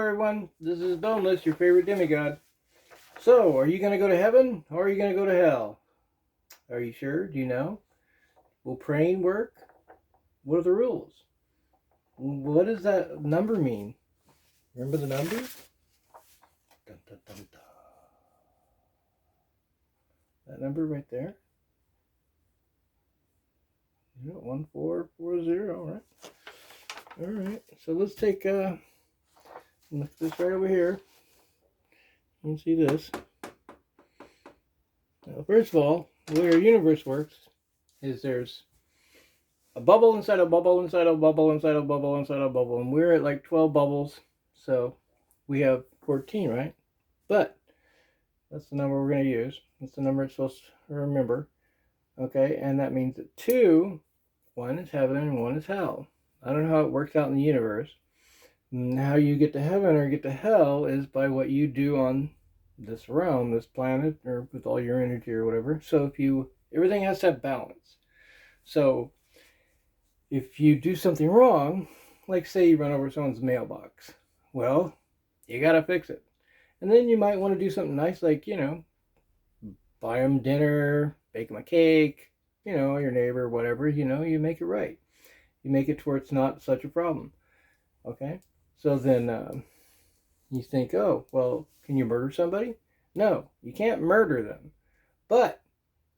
everyone. This is Boneless, your favorite demigod. So, are you going to go to heaven or are you going to go to hell? Are you sure? Do you know? Will praying work? What are the rules? What does that number mean? Remember the number? Dun, dun, dun, dun. That number right there? 1440, right? Alright, so let's take look at this right over here. You can see this. Now, first of all, the way our universe works is there's a bubble inside a bubble inside a bubble inside a bubble inside a bubble, and we're at like 12 bubbles, so we have 14, right? But that's the number we're going to use. That's the number it's supposed to remember. Okay, and that means that one is heaven and one is hell. I don't know how it works out in the universe. And how you get to heaven or get to hell is by what you do on this realm, this planet, or with all your energy or whatever. So everything has to have balance. So if you do something wrong, like say you run over someone's mailbox, well, you gotta fix it. And then you might want to do something nice, like, buy them dinner, bake them a cake, your neighbor, whatever, you make it right. You make it to where it's not such a problem. Okay? So then you think, oh, well, can you murder somebody? No, you can't murder them. But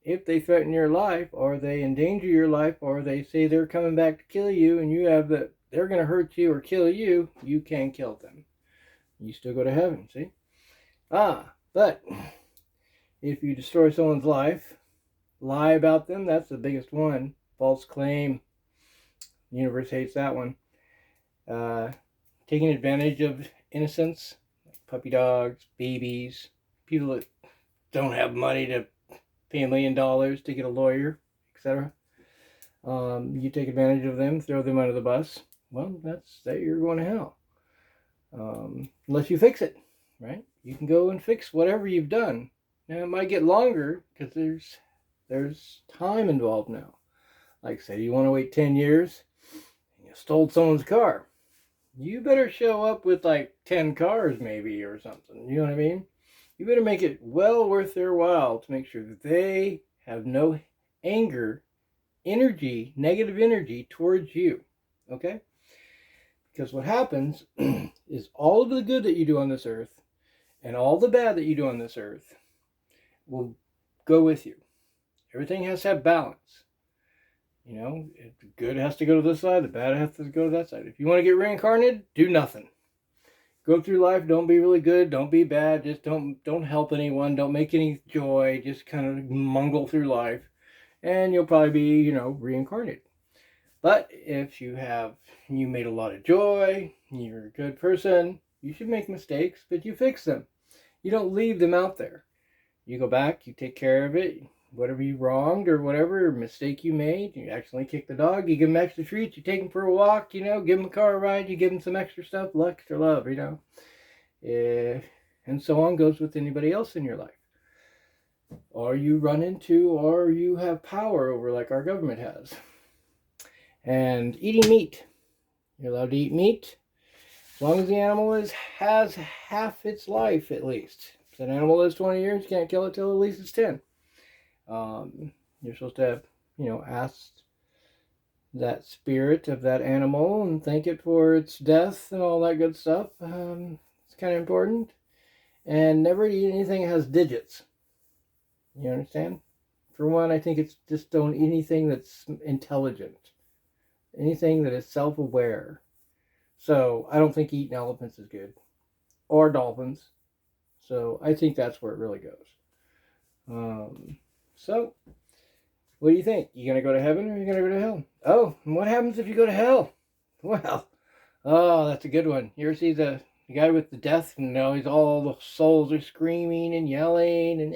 if they threaten your life, or they endanger your life, or they say they're coming back to kill you, and they're going to hurt you or kill you, you can kill them. You still go to heaven, see? But if you destroy someone's life, lie about them, that's the biggest one. False claim. The universe hates that one. Taking advantage of innocence, like puppy dogs, babies, people that don't have money to pay $1 million to get a lawyer, etc. You take advantage of them, throw them under the bus. Well, you're going to hell. Unless you fix it, right? You can go and fix whatever you've done. Now, it might get longer because there's time involved now. Like, say you want to wait 10 years, and you stole someone's car. You better show up with like 10 cars maybe or something. You know what I mean? You better make it well worth their while to make sure that they have no anger, negative energy towards you. Okay? Because what happens is all of the good that you do on this earth and all the bad that you do on this earth will go with you. Everything has to have balance. The good has to go to this side, the bad has to go to that side. If you want to get reincarnated, do nothing. Go through life, don't be really good, don't be bad, just don't help anyone, don't make any joy, just kind of mungle through life, and you'll probably be, reincarnated. But if you made a lot of joy, you're a good person, you should make mistakes, but you fix them. You don't leave them out there. You go back, you take care of it. Whatever you wronged or whatever mistake you made, you accidentally kick the dog, you give him extra treats, you take him for a walk, give him a car ride, you give him some extra stuff, extra love, and so on goes with anybody else in your life. Or you run into, or you have power over, like our government has. And eating meat. You're allowed to eat meat as long as the animal has half its life at least. If an animal lives 20 years, you can't kill it till at least it's 10. You're supposed to have, ask that spirit of that animal and thank it for its death and all that good stuff. It's kind of important. And never eat anything that has digits. You understand? For one, I think it's just don't eat anything that's intelligent. Anything that is self-aware. So I don't think eating elephants is good. Or dolphins. So I think that's where it really goes. So, what do you think? You gonna go to heaven or you gonna go to hell? Oh, and what happens if you go to hell? Well, that's a good one. You ever see the guy with the death? He's all the souls are screaming and yelling and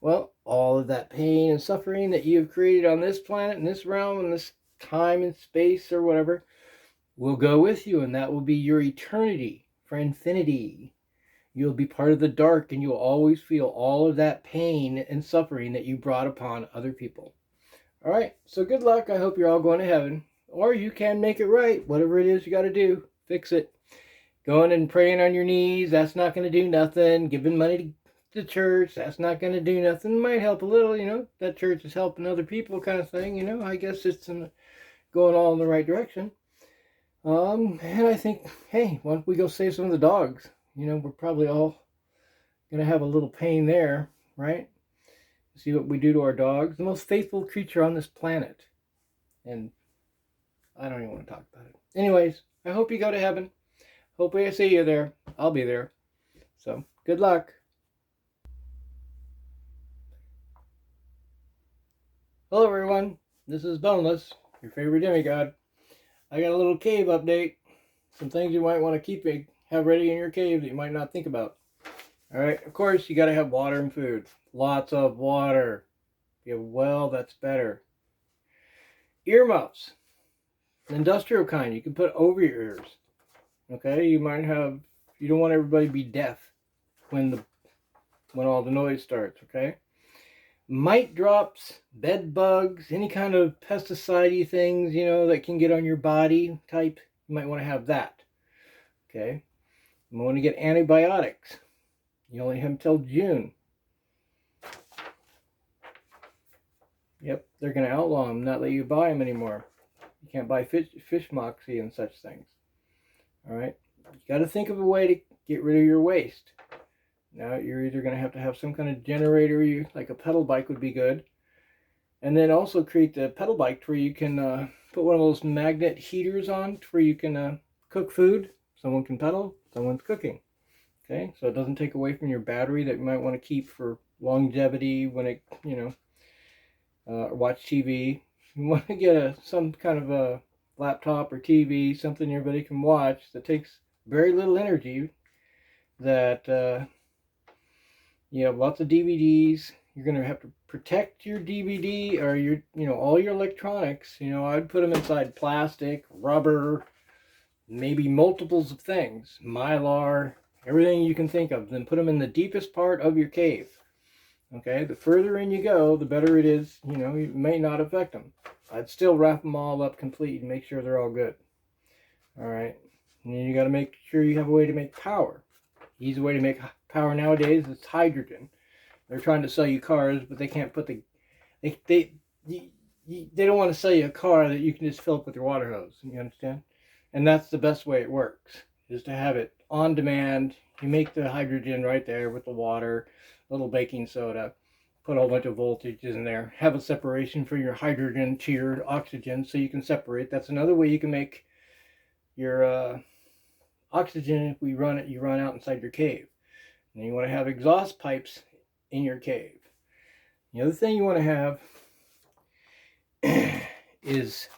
Well, all of that pain and suffering that you have created on this planet, in this realm, in this time and space or whatever, will go with you, and that will be your eternity for infinity. You'll be part of the dark, and you'll always feel all of that pain and suffering that you brought upon other people. All right, so good luck. I hope you're all going to heaven. Or you can make it right. Whatever it is you got to do, fix it. Going and praying on your knees, that's not going to do nothing. Giving money to the church, that's not going to do nothing. Might help a little, that church is helping other people kind of thing, I guess it's going all in the right direction. And I think, hey, why don't we go save some of the dogs? We're probably all going to have a little pain there, right? See what we do to our dogs. The most faithful creature on this planet. And I don't even want to talk about it. Anyways, I hope you go to heaven. Hopefully I see you there. I'll be there. So, good luck. Hello everyone. This is Boneless, your favorite demigod. I got a little cave update. Some things you might want to have ready in your cave that you might not think about. Alright, of course you got to have water and food. Lots of water. If you have a well, that's better. Earmuffs. An industrial kind you can put over your ears. Okay, you don't want everybody to be deaf when all the noise starts, okay? Mite drops, bed bugs, any kind of pesticide-y things, that can get on your body type, you might want to have that. Okay? You want to get antibiotics. You only have until June. Yep, they're going to outlaw them, not let you buy them anymore. You can't buy fish moxie and such things. Alright? You got to think of a way to get rid of your waste. Now you're either going to have some kind of generator, like a pedal bike would be good. And then also create the pedal bike to where you can put one of those magnet heaters on to where you can cook food. Someone can pedal, someone's cooking. Okay, so it doesn't take away from your battery that you might want to keep for longevity when it, watch TV. You want to get some kind of a laptop or TV, something everybody can watch that takes very little energy, that you have lots of DVDs. You're going to have to protect your DVD or your, all your electronics. I'd put them inside plastic, rubber, maybe multiples of things, Mylar, everything you can think of. Then put them in the deepest part of your cave. Okay, the further in you go, the better it is. You may not affect them. I'd still wrap them all up complete and make sure they're all good. All right, and then you got to make sure you have a way to make power. Easy way to make power nowadays is hydrogen. They're trying to sell you cars, but they can't put they don't want to sell you a car that you can just fill up with your water hose. You understand? And that's the best way it works, is to have it on demand. You make the hydrogen right there with the water, a little baking soda, put a whole bunch of voltages in there, have a separation for your hydrogen to your oxygen so you can separate. That's another way you can make your oxygen. If you run out inside your cave. And you want to have exhaust pipes in your cave. The other thing you want to have is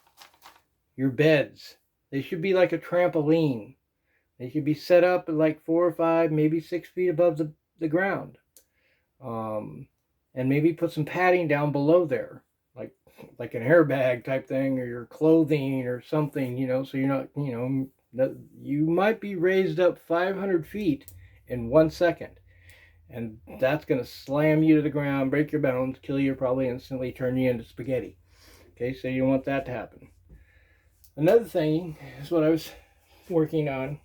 your beds. They should be like a trampoline. They should be set up at like 4 or 5, maybe 6 feet above the ground. And maybe put some padding down below there, like an airbag type thing, or your clothing or something, so you're not, you might be raised up 500 feet in 1 second. And that's going to slam you to the ground, break your bones, kill you probably instantly, turn you into spaghetti. Okay, so you don't want that to happen. Another thing is what I was working on,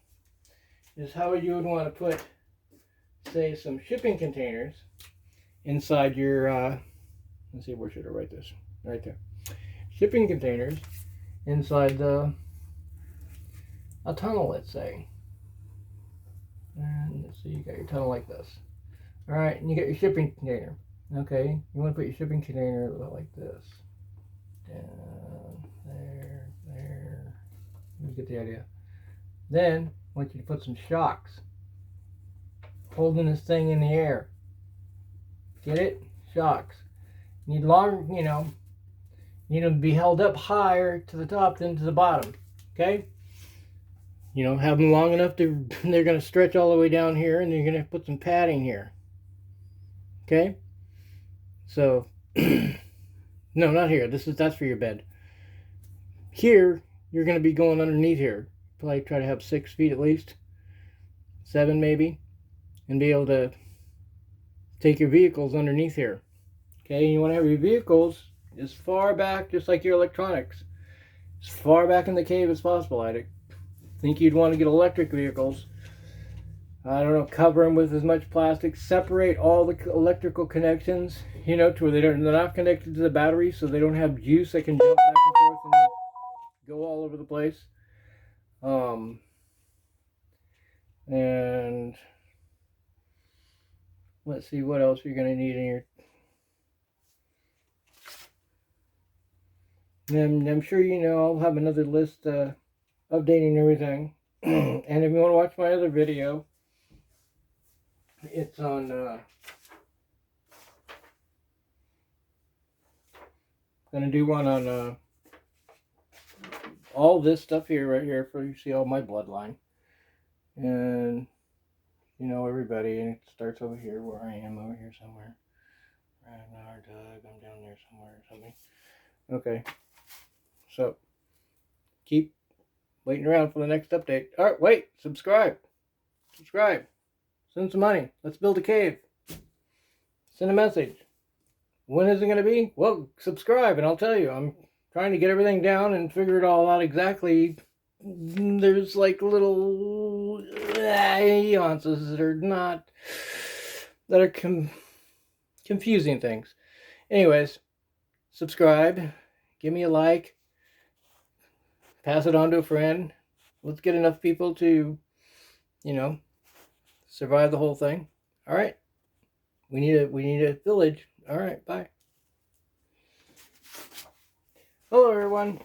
is how you would want to put, say, some shipping containers inside your, let's see, where should I write this? Right there. Shipping containers inside a tunnel, let's say. And let's see, you got your tunnel like this. All right, and you got your shipping container. Okay, you want to put your shipping container like this. Down, there. You get the idea. Then, I want you to put some shocks. Holding this thing in the air. Get it? Shocks. Need long, need them to be held up higher to the top than to the bottom. Okay? Have them long enough they're going to stretch all the way down here, and you're going to put some padding here. Okay? So, no, not here. That's for your bed. Here, you're going to be going underneath here. Probably try to have 6 feet at least. 7 maybe. And be able to take your vehicles underneath here. Okay? And you want to have your vehicles as far back, just like your electronics, as far back in the cave as possible. I think you'd want to get electric vehicles I don't know, cover them with as much plastic, separate all the electrical connections, you know, to where they're not connected to the battery, so they don't have juice. They can jump back and forth and go all over the place. And let's see what else you're going to need in your... And I'm sure you know I'll have another list updating everything. And if you want to watch my other video, it's on... going to do one on all this stuff here, right here, for you see all my bloodline. And you know everybody, and it starts over here where I am, over here somewhere. Ragnar, Doug, I'm down there somewhere or something. Okay, so keep waiting around for the next update. All right, wait, subscribe, send some money. Let's build a cave. Send a message. When is it going to be? Well, subscribe, and I'll tell you. I'm trying to get everything down and figure it all out exactly. There's like little nuances that are confusing things. Anyways, subscribe, give me a like, pass it on to a friend. Let's get enough people to, you know, survive the whole thing. All right, we need a village. All right, bye. Hello, everyone.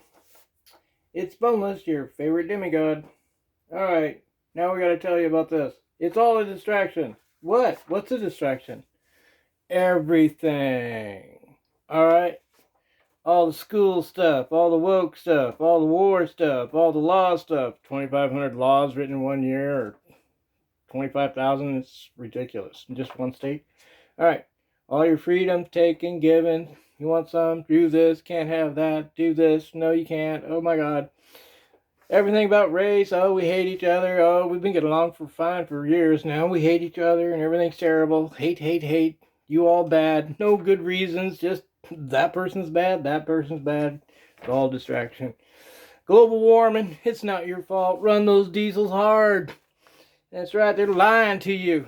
It's Boneless, your favorite demigod. Alright, now we gotta tell you about this. It's all a distraction. What? What's a distraction? Everything. Alright? All the school stuff, all the woke stuff, all the war stuff, all the law stuff. 2,500 laws written in 1 year, or 25,000. It's ridiculous. In just one state. Alright. All your freedom taken, given. You want some? Do this. Can't have that. Do this. No, you can't. Oh my God. Everything about race. Oh, we hate each other. Oh, we've been getting along fine for years now. We hate each other and everything's terrible. Hate, hate, hate. You all bad. No good reasons. Just that person's bad. That person's bad. It's all distraction. Global warming. It's not your fault. Run those diesels hard. That's right. They're lying to you.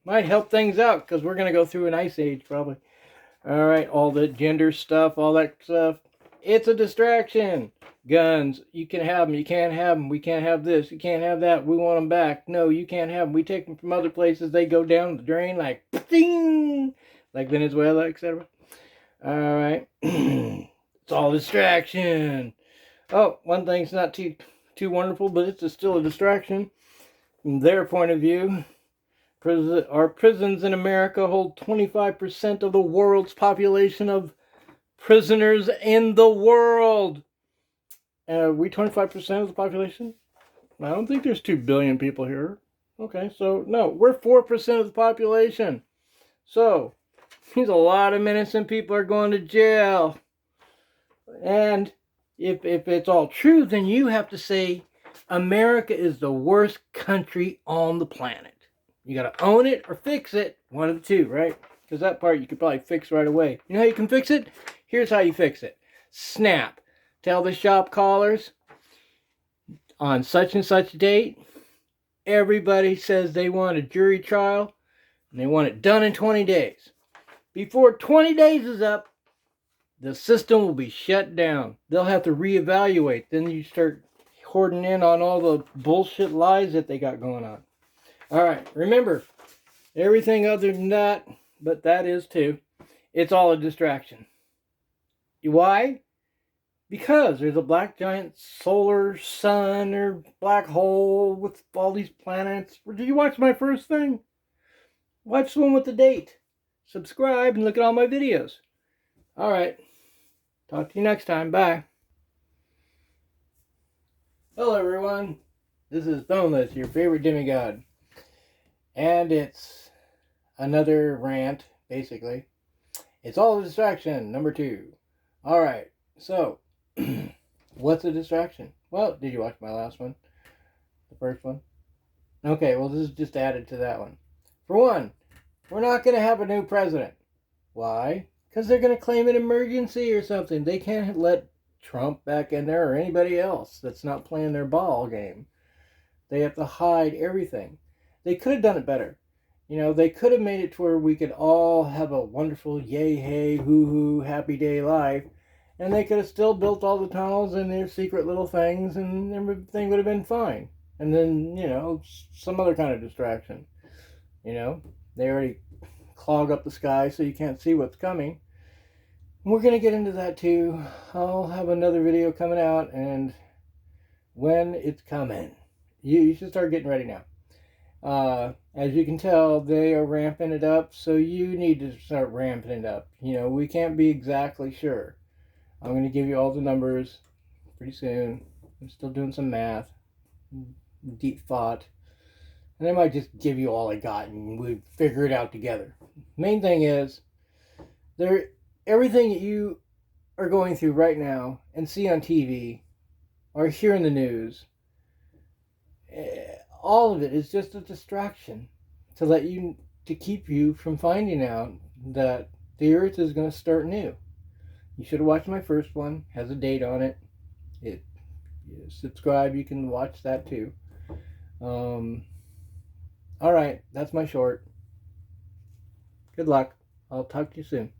Might help things out because we're going to go through an ice age probably. All right, all the gender stuff, all that stuff. It's a distraction. Guns, you can have them, you can't have them. We can't have this, you can't have that. We want them back. No, you can't have them. We take them from other places. They go down the drain like ding, like Venezuela, etc. All right, it's all distraction. Oh, one thing's not too wonderful, but it's still a distraction from their point of view. Our prisons in America hold 25% of the world's population of prisoners in the world. Are we 25% of the population? I don't think there's 2 billion people here. Okay, so no, we're 4% of the population. So, means a lot of innocent people are going to jail. And if it's all true, then you have to say America is the worst country on the planet. You got to own it or fix it. One of the two, right? Because that part you could probably fix right away. You know how you can fix it? Here's how you fix it. Snap. Tell the shop callers on such and such date. Everybody says they want a jury trial. And they want it done in 20 days. Before 20 days is up, the system will be shut down. They'll have to reevaluate. Then you start hoarding in on all the bullshit lies that they got going on. All right, remember, everything other than that, but that is too, it's all a distraction. Why? Because there's a black giant solar sun or black hole with all these planets. Did you watch my first thing? Watch the one with the date. Subscribe and look at all my videos. All right, talk to you next time. Bye. Hello, everyone. This is Boneless, your favorite demigod. And it's another rant, basically. It's all a distraction, number 2. Alright, so, what's a distraction? Well, did you watch my last one? The first one? Okay, well, this is just added to that one. For one, we're not going to have a new president. Why? Because they're going to claim an emergency or something. They can't let Trump back in there or anybody else that's not playing their ball game. They have to hide everything. They could have done it better. They could have made it to where we could all have a wonderful yay, hey, hoo hoo, happy day life. And they could have still built all the tunnels and their secret little things, and everything would have been fine. And then, some other kind of distraction. They already clog up the sky so you can't see what's coming. We're going to get into that too. I'll have another video coming out, and when it's coming, you should start getting ready now. As you can tell, they are ramping it up, so you need to start ramping it up. We can't be exactly sure. I'm going to give you all the numbers pretty soon. I'm still doing some math, deep thought, and I might just give you all I got and we figure it out together. Main thing is, everything that you are going through right now and see on TV or hear in the news, all of it is just a distraction to keep you from finding out that the earth is going to start new. You should have watched my first one. Has a date on it. Subscribe. You can watch that too. All right, that's my short. Good luck. I'll talk to you soon.